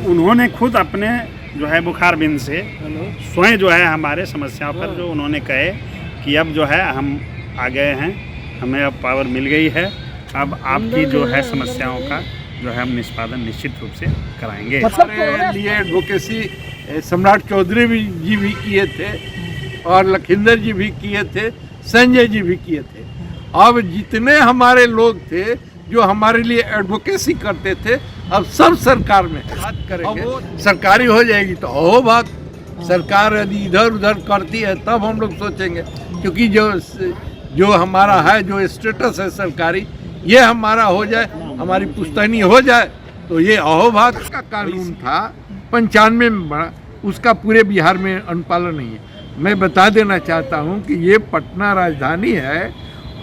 उन्होंने खुद अपने जो है बुखार बिंद से स्वयं जो है हमारे समस्याओं पर जो उन्होंने कहे कि अब जो है हम आ गए हैं, हमें अब पावर मिल गई है, अब आपकी जो है समस्याओं का जो है हम निष्पादन निश्चित रूप से कराएंगे। हमारे लिए एडवोकेसी सम्राट चौधरी जी भी किए थे और लखिंदर जी भी किए थे, संजय जी भी किए थे। अब जितने हमारे लोग थे जो हमारे लिए एडवोकेसी करते थे, अब सब सरकार में बात करेंगे। अब वो सरकारी हो जाएगी तो हो बात, सरकार यदि इधर उधर करती है तब हम लोग सोचेंगे, क्योंकि जो हमारा है, जो स्टेटस है सरकारी, ये हमारा हो जाए, हमारी पुश्तैनी हो जाए तो ये अहोभात का कानून था 95 में बना, उसका पूरे बिहार में अनुपालन नहीं है। मैं बता देना चाहता हूँ कि ये पटना राजधानी है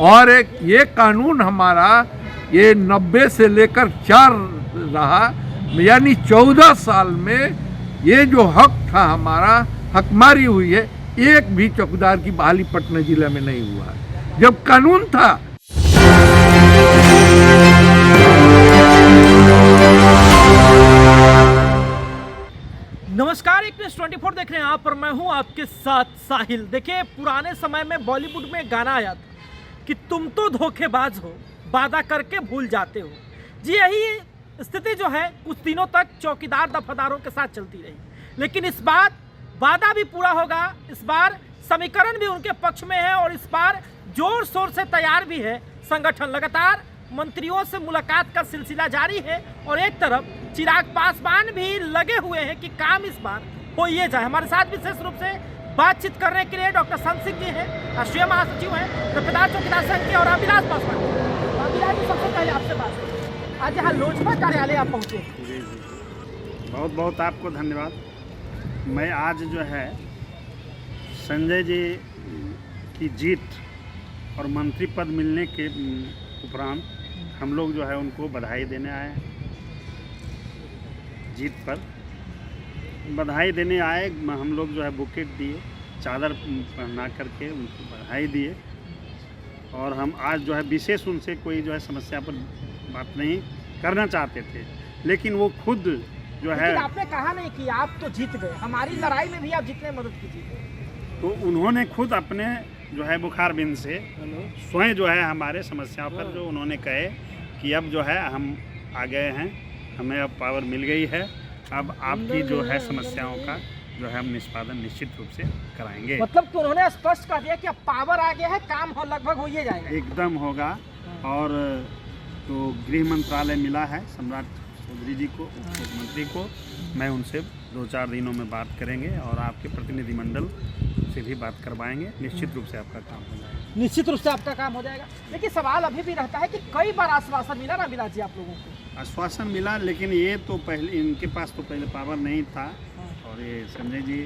और एक ये कानून हमारा ये 90 से लेकर 4 रहा, यानी 14 साल में ये जो हक था हमारा, हकमारी हुई है। एक भी चौकीदार की बहाली पटना जिले में नहीं हुआ है जब कानून था। नमस्कार, एक न्यूज़ 24 देख रहे हैं आप और मैं हूं आपके साथ साहिल। देखिए, पुराने समय में बॉलीवुड में गाना आया था कि तुम तो धोखेबाज हो, वादा करके भूल जाते हो। जी यही स्थिति जो है कुछ दिनों तक चौकीदार दफादारों के साथ चलती रही, लेकिन इस बार वादा भी पूरा होगा। इस बार समीकरण भी उनके पक्ष में है और इस बार जोर शोर से तैयार भी है संगठन। लगातार मंत्रियों से मुलाकात का सिलसिला जारी है और एक तरफ चिराग पासवान भी लगे हुए हैं कि काम इस बार हो ये जाए। हमारे साथ विशेष रूप से बातचीत करने के लिए डॉक्टर संत सिंह जी हैं, राष्ट्रीय महासचिव हैं दफेदार चौकीदार संघ के, और अभिलाष पासवान। अभिलाष जी, सबसे पहले आपसे बात, आज यहाँ लोजपा कार्यालय आप पहुँचे। जी, बहुत बहुत आपको धन्यवाद। मैं आज जो है संजय जी की जीत और मंत्री पद मिलने के उपरांत हम लोग जो है उनको बधाई देने आए हैं। जीत पर बधाई देने आए, हम लोग जो है बुकेट दिए, चादर पहना करके उनको बधाई दिए। और हम आज जो है विशेष उनसे कोई जो है समस्या पर बात नहीं करना चाहते थे, लेकिन वो खुद जो है, आपने कहा नहीं कि आप तो जीत गए, हमारी लड़ाई में भी आप जितने मदद कीजिए, तो उन्होंने खुद अपने जो है बुखार बिंद से स्वयं जो है हमारे समस्याओं पर जो उन्होंने कहे कि अब जो है हम आ गए हैं, हमें अब पावर मिल गई है, अब आपकी जो है समस्याओं का जो है हम निष्पादन निश्चित रूप से कराएंगे। मतलब तो उन्होंने स्पष्ट कर दिया कि अब पावर आ गया है, काम हो लगभग हो ही जाएगा। एकदम होगा। और तो गृह मंत्रालय मिला है सम्राट चौधरी जी को, मुख्यमंत्री को, मैं उनसे 2-4 दिनों में बात करेंगे और आपके प्रतिनिधिमंडल से भी बात करवाएंगे। निश्चित रूप से आपका काम हो जाएगा। निश्चित रूप से आपका काम हो जाएगा। लेकिन सवाल अभी भी रहता है कि कई बार आश्वासन मिला ना अभिलाष जी आप लोगों को? आश्वासन मिला, लेकिन ये तो पहले इनके पास तो पहले पावर नहीं था और ये संजय जी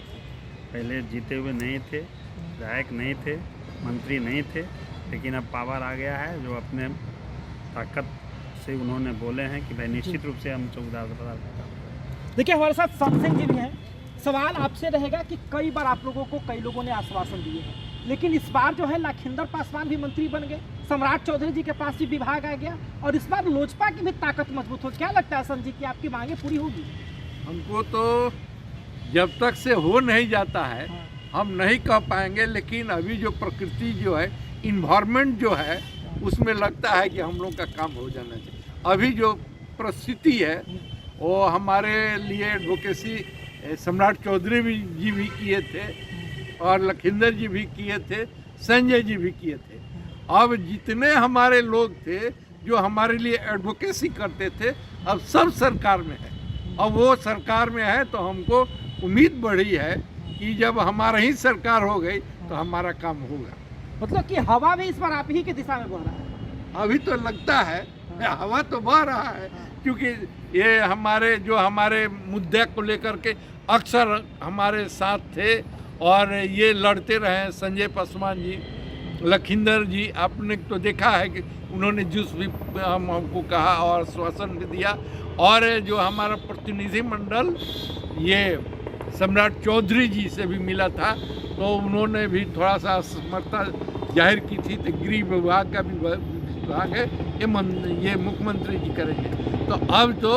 पहले जीते हुए नहीं थे, विधायक नहीं थे, मंत्री नहीं थे, लेकिन अब पावर आ गया है। जो अपने ताकत से उन्होंने बोले हैं कि भाई निश्चित रूप से हम चौकीदार दफादार का काम करें। देखिए, हमारे साथ संत सिंह जी भी हैं। सवाल आपसे रहेगा कि कई बार आप लोगों को कई लोगों ने आश्वासन दिए हैं, लेकिन इस बार जो है लखिंदर पासवान भी मंत्री बन गए, सम्राट चौधरी जी के पास भी विभाग आ गया और इस बार लोजपा की भी ताकत मजबूत हो। क्या लगता है संत जी की आपकी मांगे पूरी होगी? हमको तो जब तक से हो नहीं जाता है हम नहीं कह पाएंगे, लेकिन अभी जो प्रकृति जो है, इन्वायरमेंट जो है, उसमें लगता है कि हम लोग का काम हो जाना चाहिए। अभी जो परिस्थिति है वो हमारे लिए एडवोकेसी सम्राट चौधरी जी भी किए थे और लखिंदर जी भी किए थे, संजय जी भी किए थे। अब जितने हमारे लोग थे जो हमारे लिए एडवोकेसी करते थे, अब सब सरकार में है। अब वो सरकार में है तो हमको उम्मीद बढ़ी है कि जब हमारा ही सरकार हो गई तो हमारा काम होगा। मतलब कि हवा भी इस बार आप ही की दिशा में बह रहा है? अभी तो लगता है हवा तो बह रहा है, क्योंकि ये हमारे मुद्दे को लेकर के अक्सर हमारे साथ थे और ये लड़ते रहे। संजय पासवान जी, लखिंदर जी, आपने तो देखा है कि उन्होंने जूस भी हमको कहा और आश्वासन भी दिया। और जो हमारा प्रतिनिधिमंडल ये सम्राट चौधरी जी से भी मिला था तो उन्होंने भी थोड़ा सा समर्था जाहिर की थी। तो गृह विभाग का भी विभाग है, ये मुख्यमंत्री जी करेंगे। तो अब तो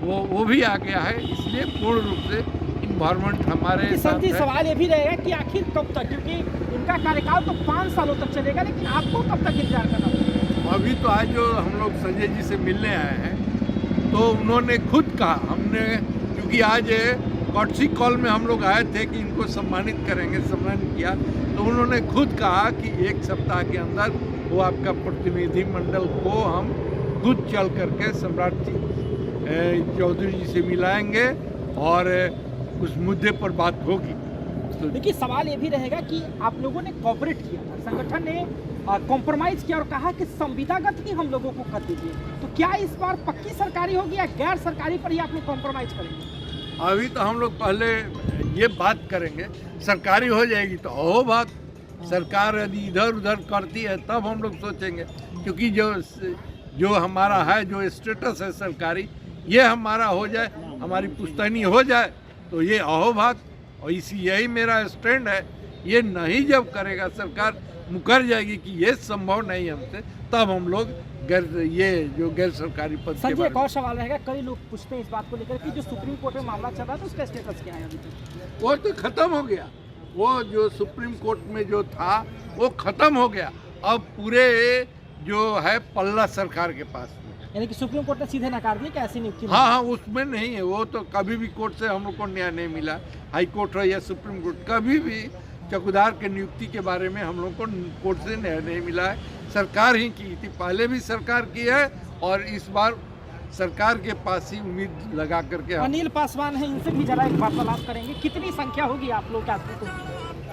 वो भी आ गया है। इसलिए पूर्ण रूप से इन्वायरमेंट हमारे सर साथ जी, है। सवाल ये भी रहेगा कि आखिर कब तक, क्योंकि इनका कार्यकाल तो 5 सालों तक चलेगा, लेकिन आपको कब तक इंतजार करना पड़ेगा? अभी तो आज जो हम लोग संजय जी से मिलने आए हैं तो उन्होंने खुद कहा, हमने क्योंकि आज कॉटसी कॉल में हम लोग आए थे कि इनको सम्मानित करेंगे, सम्मानित किया, तो उन्होंने खुद कहा कि 1 सप्ताह के अंदर वो आपका प्रतिनिधिमंडल को हम खुद चल करके सम्राट जी चौधरी जी से मिलाएंगे और उस मुद्दे पर बात होगी। तो देखिए, सवाल ये भी रहेगा कि आप लोगों ने कॉपरेट किया, संगठन ने कॉम्प्रोमाइज किया और कहा कि संविदागत ही हम लोगों को कर दीजिए, तो क्या इस बार पक्की सरकारी होगी या गैर सरकारी पर ही आप लोग कॉम्प्रोमाइज करेंगे? अभी तो हम लोग पहले ये बात करेंगे, सरकारी हो जाएगी तो अहो बात, सरकार यदि इधर उधर करती है तब हम लोग सोचेंगे, क्योंकि जो हमारा है, जो स्टेटस है सरकारी, ये हमारा हो जाए, हमारी पुश्तैनी हो जाए तो ये अहो बात, और यही मेरा स्टैंड है। ये नहीं जब करेगा, सरकार मुकर जाएगी कि ये संभव नहीं हमसे, तब हम लोग गैर सरकारी पद सर के जी, बारे एक और सवाल रहेगा, कई लोग पूछते हैं इस बात को लेकर कि जो सुप्रीम कोर्ट में मामला चल रहा था उसका स्टेटस क्या है अभी तक? वो तो खत्म हो गया। वो जो सुप्रीम कोर्ट में जो था वो खत्म हो गया। अब पूरे जो है पल्ला सरकार के पास में। यानी कि सुप्रीम कोर्ट ने सीधे नकार दिया कि ऐसी नियुक्ति नहीं? हाँ, उसमें नहीं है। वो तो कभी भी कोर्ट से हम लोग को न्याय नहीं मिला, हाई कोर्ट हो या सुप्रीम कोर्ट, कभी भी चौकीदार के नियुक्ति के बारे में हम लोग को कोर्ट से न्याय नहीं मिला है। सरकार ही की थी, पहले भी सरकार की है और इस बार सरकार के पास ही उम्मीद लगा करके अनिल पासवान है, इनसे भी जरा एक वार्तालाप करेंगे। कितनी संख्या होगी आप लोग के आदमी को?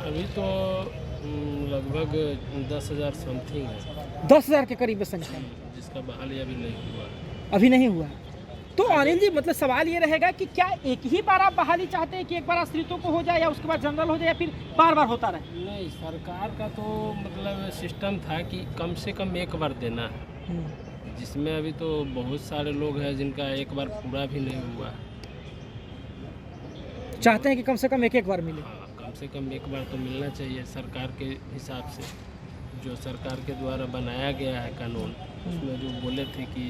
अभी तो लगभग 10,000 समथिंग है, 10,000 के करीब संख्या, जिसका बहाली अभी नहीं हुआ। अभी नहीं हुआ। तो अनिल जी, मतलब सवाल ये रहेगा कि क्या एक ही बार आप बहाली चाहते हैं कि एक बार आश्रितों को हो जाए या उसके बाद जनरल हो जाए या फिर बार बार होता रहे? नहीं, सरकार का तो मतलब सिस्टम था कि कम से कम एक बार देना है, जिसमें अभी तो बहुत सारे लोग हैं जिनका एक बार पूरा भी नहीं हुआ। चाहते हैं कि कम से कम एक बार मिले। हाँ, कम से कम एक बार तो मिलना चाहिए सरकार के हिसाब से। जो सरकार के द्वारा बनाया गया है कानून, उसमें जो बोले थे कि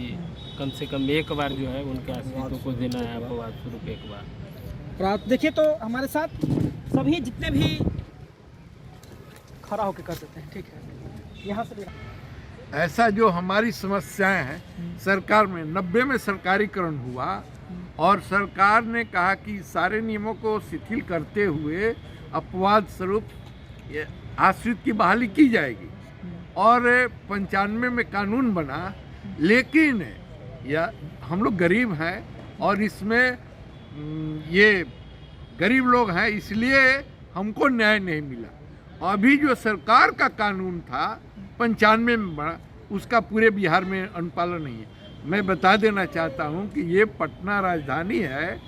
कम से कम एक बार जो है उनके आश्रितों को देना है अपवाद स्वरूप एक बार। और आप देखिए तो हमारे साथ सभी जितने भी खड़ा होकर कर देते हैं, ठीक है, यहाँ से भी ऐसा जो हमारी समस्याएं हैं सरकार में 90 में सरकारीकरण हुआ और सरकार ने कहा कि सारे नियमों को शिथिल करते हुए अपवाद स्वरूप आश्रित की बहाली की जाएगी और 95 में कानून बना। लेकिन हम लोग गरीब हैं और इसमें ये गरीब लोग हैं, इसलिए हमको न्याय नहीं मिला। अभी जो सरकार का कानून था 95 में बना, उसका पूरे बिहार में अनुपालन नहीं है। मैं बता देना चाहता हूँ कि ये पटना राजधानी है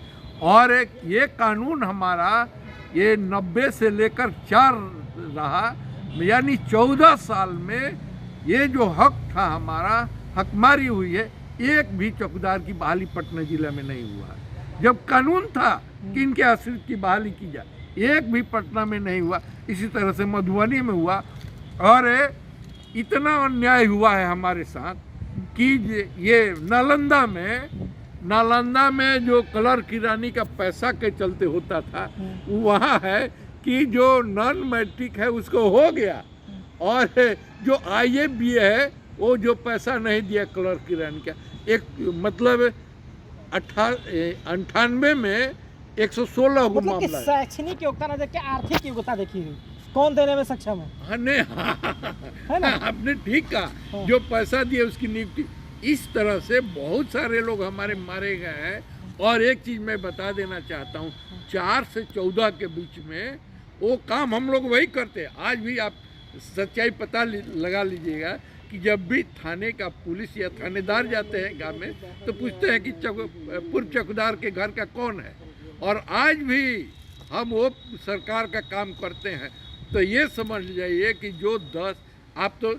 और ये कानून हमारा ये 90 से लेकर 4 रहा, यानी 14 साल में ये जो हक था हमारा, हकमारी हुई है। एक भी चौकीदार की बहाली पटना जिला में नहीं हुआ है। जब कानून था कि इनके आश्रित की बहाली की जाए, एक भी पटना में नहीं हुआ। इसी तरह से मधुबनी में हुआ और इतना अन्याय हुआ है हमारे साथ कि ये नालंदा में जो कलर किरानी का पैसा के चलते होता था, वहाँ है कि जो नॉन मैट्रिक है उसको हो गया और जो IAA BA है वो जो पैसा नहीं दिया कलर किरानी का, एक मतलब 98 में 116 को मतलब कि मामला है। शैक्षणिक योग्यता ना देख के आर्थिक योग्यता देखी हुई, कौन देने में सक्षम है? है ना? आपने ठीक कहा, जो पैसा दिया उसकी नियुक्ति। इस तरह से बहुत सारे लोग हमारे मारे गए हैं। और एक चीज़ मैं बता देना चाहता हूँ, 4 से 14 के बीच में वो काम हम लोग वही करते हैं। आज भी आप सच्चाई पता लगा लीजिएगा कि जब भी थाने का पुलिस या थानेदार जाते हैं गांव में तो पूछते हैं कि पूर्व चौकीदार के घर का कौन है, और आज भी हम वो सरकार का काम करते हैं। तो ये समझ जाइए कि जो 10 आप तो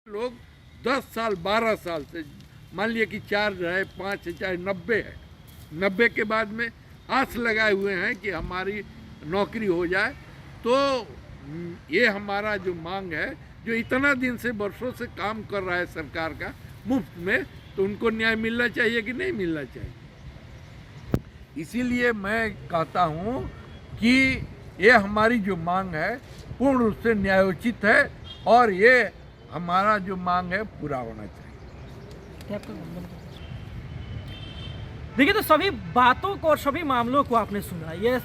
लोग 10 साल 12 साल से मान लिए कि 4 रहे 5 है चाहे 90 है, 90 के बाद में आस लगाए हुए हैं कि हमारी नौकरी हो जाए। तो ये हमारा जो मांग है, जो इतना दिन से वर्षों से काम कर रहा है सरकार का मुफ्त में, तो उनको न्याय मिलना चाहिए कि नहीं मिलना चाहिए? इसीलिए मैं कहता हूँ कि ये हमारी जो मांग है पूर्ण रूप से न्यायोचित है और ये हमारा जो मांग है पूरा होना चाहिए। देखिए, तो सभी बातों को और सभी मामलों को आपने सुना। ये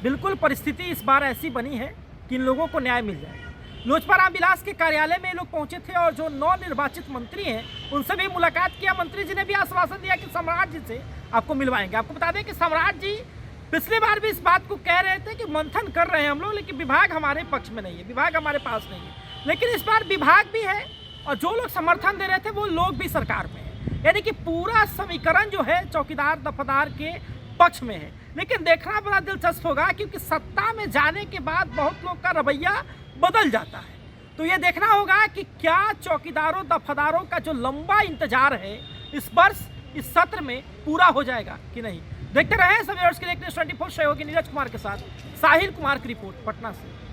बिल्कुल परिस्थिति इस बार ऐसी बनी है कि इन लोगों को न्याय मिल जाएगा। लोजपा रामविलास के कार्यालय में लोग पहुंचे थे और जो नवनिर्वाचित मंत्री हैं उनसे भी मुलाकात किया। मंत्री जी ने भी आश्वासन दिया कि सम्राट जी से आपको मिलवाएंगे। आपको बता दें कि सम्राट जी पिछली बार भी इस बात को कह रहे थे कि मंथन कर रहे हैं हम लोग, लेकिन विभाग हमारे पक्ष में नहीं है, विभाग हमारे पास नहीं है। लेकिन इस बार विभाग भी है और जो लोग समर्थन दे रहे थे वो लोग भी सरकार में है, यानी कि पूरा समीकरण जो है चौकीदार दफादार के पक्ष में है। लेकिन देखना बड़ा दिलचस्प होगा क्योंकि सत्ता में जाने के बाद बहुत लोग का रवैया बदल जाता है। तो ये देखना होगा कि क्या चौकीदारों दफादारों का जो लंबा इंतजार है इस वर्ष इस सत्र में पूरा हो जाएगा कि नहीं। देखते रहे सभी के लिए 24 सहयोगी नीरज कुमार के साथ साहिल कुमार की रिपोर्ट पटना से।